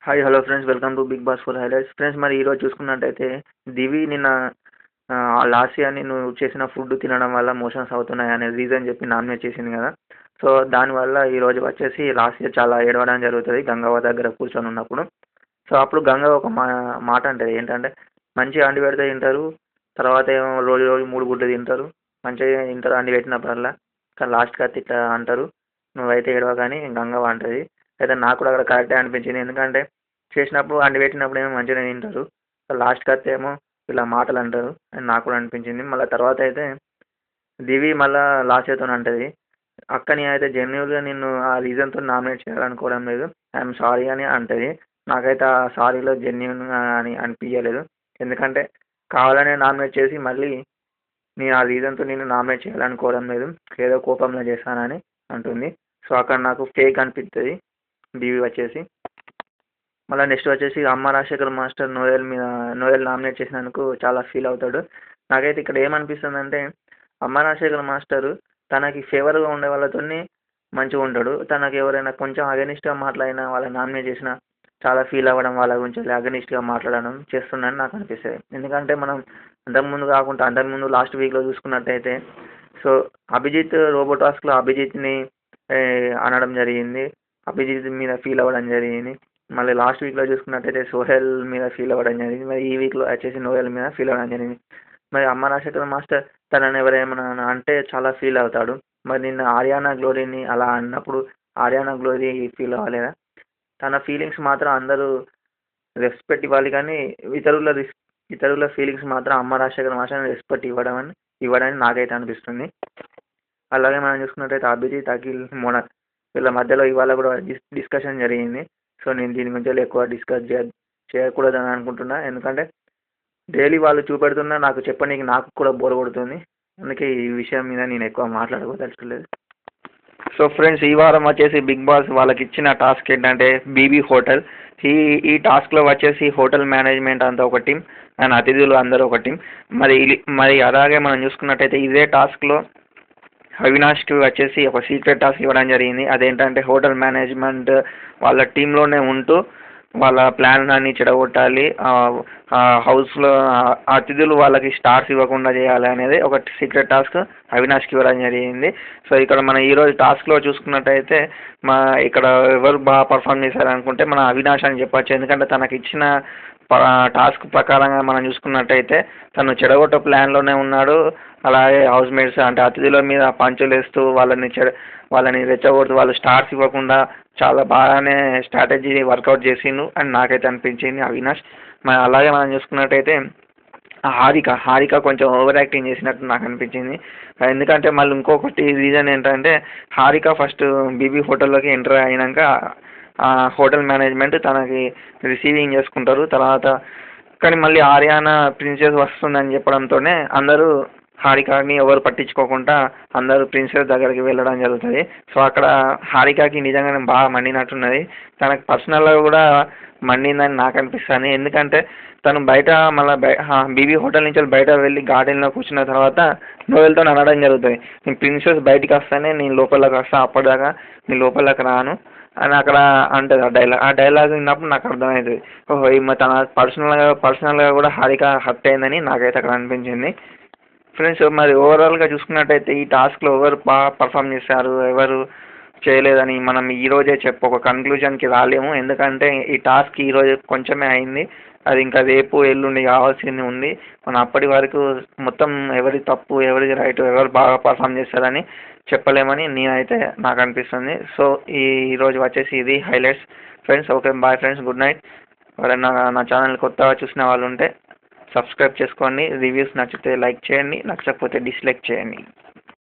Hi hello friends, welcome to Bigg Boss full highlights. Friends, మరి ఈరోజు చూసుకున్నట్టయితే దివి నిన్న లాస్ట్ ఇయర్ నువ్వు చేసిన ఫుడ్ తినడం వల్ల మోషన్స్ అవుతున్నాయి అనే రీజన్ చెప్పి నామినేట్ చేసింది కదా. సో దానివల్ల ఈరోజు వచ్చేసి లాస్ట్ ఇయర్ చాలా ఏడవడం జరుగుతుంది గంగవ్వ దగ్గర కూర్చొని ఉన్నప్పుడు. సో అప్పుడు గంగవ్వ ఒక మాట అంటది ఏంటంటే, మంచిగా అండి పెడితే తింటారు, తర్వాత ఏమో రోజు రోజు 3 గుడ్లు తింటారు, మంచిగా తింటారు అండి పెట్టినప్పుడల్లా, కానీ లాస్ట్కి అయితే ఇట్లా అంటారు, నువ్వైతే ఏడవ కానీ గంగవ్వ అంటది. అయితే నాకు కూడా అక్కడ కరెక్టే అనిపించింది. ఎందుకంటే చేసినప్పుడు అండి పెట్టినప్పుడు ఏమో మంచిగానే తింటారు, లాస్ట్కి వస్తే ఏమో ఇలా మాటలు అంటారు అని నాకు కూడా అనిపించింది. మళ్ళీ తర్వాత అయితే దివి మళ్ళీ లాస్ట్ చేతో అంటది, అక్కని అయితే జెన్యున్గా నిన్ను ఆ రీజన్తో నామినేట్ చేయాలనుకోవడం లేదు, ఐఎమ్ సారీ అని అంటది. నాకైతే ఆ సారీలో జెన్యున్గా అని అనిపించలేదు. ఎందుకంటే కావాలనే నామినేట్ చేసి మళ్ళీ నేను ఆ రీజన్తో నేను నామినేట్ చేయాలనుకోవడం లేదు, ఏదో కోపంలో చేస్తానని అంటుంది. సో అక్కడ నాకు ఫేక్ అనిపిస్తుంది దివి వచ్చేసి. మళ్ళీ నెక్స్ట్ వచ్చేసి అమ్మ రాజశేఖర్ మాస్టర్ నోయల్ నామినేట్ చేసినందుకు చాలా ఫీల్ అవుతాడు. నాకైతే ఇక్కడ ఏమనిపిస్తుందంటే, అమ్మ రాజశేఖర్ మాస్టరు తనకి ఫేవర్గా ఉండే వాళ్ళతోని మంచిగా ఉంటాడు, తనకి ఎవరైనా కొంచెం అగెనిస్ట్గా మాట్లాడినా వాళ్ళని నామినేట్ చేసినా చాలా ఫీల్ అవ్వడం, వాళ్ళ గురించి అగెనిస్ట్గా మాట్లాడడం చేస్తుందని నాకు అనిపిస్తుంది. ఎందుకంటే మనం అంతకుముందు లాస్ట్ వీక్లో చూసుకున్నట్టయితే, సో అభిజిత్ రోబో టాస్క్లో అభిజిత్ని అనడం జరిగింది, అభిజిత్ మీద ఫీల్ అవ్వడం జరిగింది. మళ్ళీ లాస్ట్ వీక్లో చూసుకున్నట్టయితే సోహెల్ మీద ఫీల్ అవ్వడం జరిగింది, మరి ఈ వీక్లో వచ్చేసి నోయల్ మీద ఫీల్ అవ్వడం జరిగింది. మరి అమ్మ రాజశేఖర్ మాస్టర్ తనని ఎవరేమన్నా అంటే చాలా ఫీల్ అవుతాడు. మరి నిన్న ఆర్యానా గ్లోరీని అలా అన్నప్పుడు ఆర్యానా గ్లోరీ ఫీల్ అవ్వలేదా? తన ఫీలింగ్స్ మాత్రం అందరూ రెస్పెక్ట్ ఇవ్వాలి, కానీ ఇతరుల ఫీలింగ్స్ మాత్రం అమ్మ రాజశేఖర్ మాస్టర్ని రెస్పెక్ట్ ఇవ్వడని నాకైతే అనిపిస్తుంది. అలాగే మనం చూసుకున్నట్టయితే అభిజిత్ అఖిల్ వీళ్ళ మధ్యలో ఇవాళ కూడా డిస్కషన్ జరిగింది. సో నేను దీని గురించి ఎక్కువ డిస్కస్ చేయకూడదని అనుకుంటున్నా. ఎందుకంటే డైలీ వాళ్ళు చూపెడుతున్నా నాకు చెప్పనీకి నాకు కూడా బోర్ కొడుతుంది. అందుకే ఈ విషయం మీద నేను ఎక్కువ మాట్లాడుకోదలుచుకోలేదు. సో ఫ్రెండ్స్, ఈ వారం వచ్చేసి బిగ్ బాస్ వాళ్ళకి ఇచ్చిన టాస్క్ ఏంటంటే బీబీ హోటల్. ఈ టాస్క్లో వచ్చేసి హోటల్ మేనేజ్మెంట్ అంతా ఒక టీం అండ్ అతిథులు అందరూ ఒక టీం. మరి అలాగే మనం చూసుకున్నట్టయితే ఇదే టాస్క్లో అవినాష్కి వచ్చేసి ఒక సీక్రెట్ టాస్క్ ఇవ్వడం జరిగింది. అదేంటంటే హోటల్ మేనేజ్మెంట్ వాళ్ళ టీంలోనే ఉంటూ వాళ్ళ ప్లాన్ అన్ని చెడగొట్టాలి, హౌస్లో అతిథులు వాళ్ళకి స్టార్స్ ఇవ్వకుండా చేయాలి అనేది ఒక సీక్రెట్ టాస్క్ అవినాష్కి ఇవ్వడం జరిగింది. సో ఇక్కడ మన ఈరోజు టాస్క్లో చూసుకున్నట్టయితే ఇక్కడ ఎవరు బాగా పర్ఫామ్ చేశారనుకుంటే మన అవినాష్ అని చెప్పచ్చు. ఎందుకంటే తనకి ఇచ్చిన టాస్క్ ప్రకారంగా మనం చూసుకున్నట్టయితే తను చెడగొట్ట ప్లాన్లోనే ఉన్నాడు. అలాగే హౌస్ మేట్స్ అంటే అతిథుల మీద పంచులు వేస్తూ వాళ్ళని రెచ్చగొడుతూ వాళ్ళు స్టార్స్ ఇవ్వకుండా చాలా బాగానే స్ట్రాటజీ వర్కౌట్ చేసిండు అని నాకైతే అనిపించింది అవినాష్. అలాగే మనం చూసుకున్నట్టయితే హారిక కొంచెం ఓవర్ యాక్టింగ్ చేసినట్టు నాకు అనిపించింది. ఎందుకంటే మళ్ళీ ఇంకొకటి రీజన్ ఏంటంటే, హారిక ఫస్ట్ బీబీ హోటల్లోకి ఎంటర్ అయినాక హోటల్ మేనేజ్మెంట్ తనకి రిసీవింగ్ చేసుకుంటారు. తర్వాత కానీ మళ్ళీ ఆర్యానా ప్రిన్సెస్ వస్తుందని చెప్పడంతోనే అందరూ హారికని ఎవరు పట్టించుకోకుండా అందరూ ప్రిన్సెస్ దగ్గరికి వెళ్ళడం జరుగుతుంది. సో అక్కడ హారికకి నిజంగానే బాగా మండినట్టున్నది, తనకు పర్సనల్గా కూడా మండిందని నాకు అనిపిస్తుంది. ఎందుకంటే తను బయట బీబీ హోటల్ నుంచి బయట వెళ్ళి గార్డెన్లో కూర్చున్న తర్వాత నోయల్తో అనడం జరుగుతుంది, నేను ప్రిన్సెస్ బయటికి వస్తానే నేను లోపలికి వస్తాను, అప్పటిదాకా నేను లోపలికి రాను అని అక్కడ అంటుంది. ఆ డైలాగ్ విన్నప్పుడు నాకు అర్థమవుతుంది, ఓహో తన పర్సనల్గా కూడా హారిక హర్ట్ అయిందని నాకైతే అక్కడ అనిపించింది. ఫ్రెండ్స్, మరి ఓవరాల్గా చూసుకున్నట్టయితే ఈ టాస్క్లో ఎవరు బాగా పర్ఫామ్ చేశారు, ఎవరు చేయలేదని మనం ఈరోజే ఒక కన్క్లూజన్కి రాలేము. ఎందుకంటే ఈ టాస్క్ ఈరోజు కొంచెమే అయింది, అది ఇంకా రేపు ఎల్లుండి కావాల్సింది ఉంది. మనం అప్పటి వరకు మొత్తం ఎవరి తప్పు ఎవరి రైట్ ఎవరు బాగా పర్ఫామ్ చేస్తారని చెప్పలేమని నేనైతే నాకు అనిపిస్తుంది. సో ఈరోజు వచ్చేసి ఇది highlights friends. Okay, bye friends, good night. ఎవరైనా నా ఛానల్ కొత్తగా చూసిన వాళ్ళు ఉంటే సబ్స్క్రైబ్ చేసుకోండి, రివ్యూస్ నచ్చితే లైక్ చేయండి, నచ్చకపోతే డిస్లైక్ చేయండి.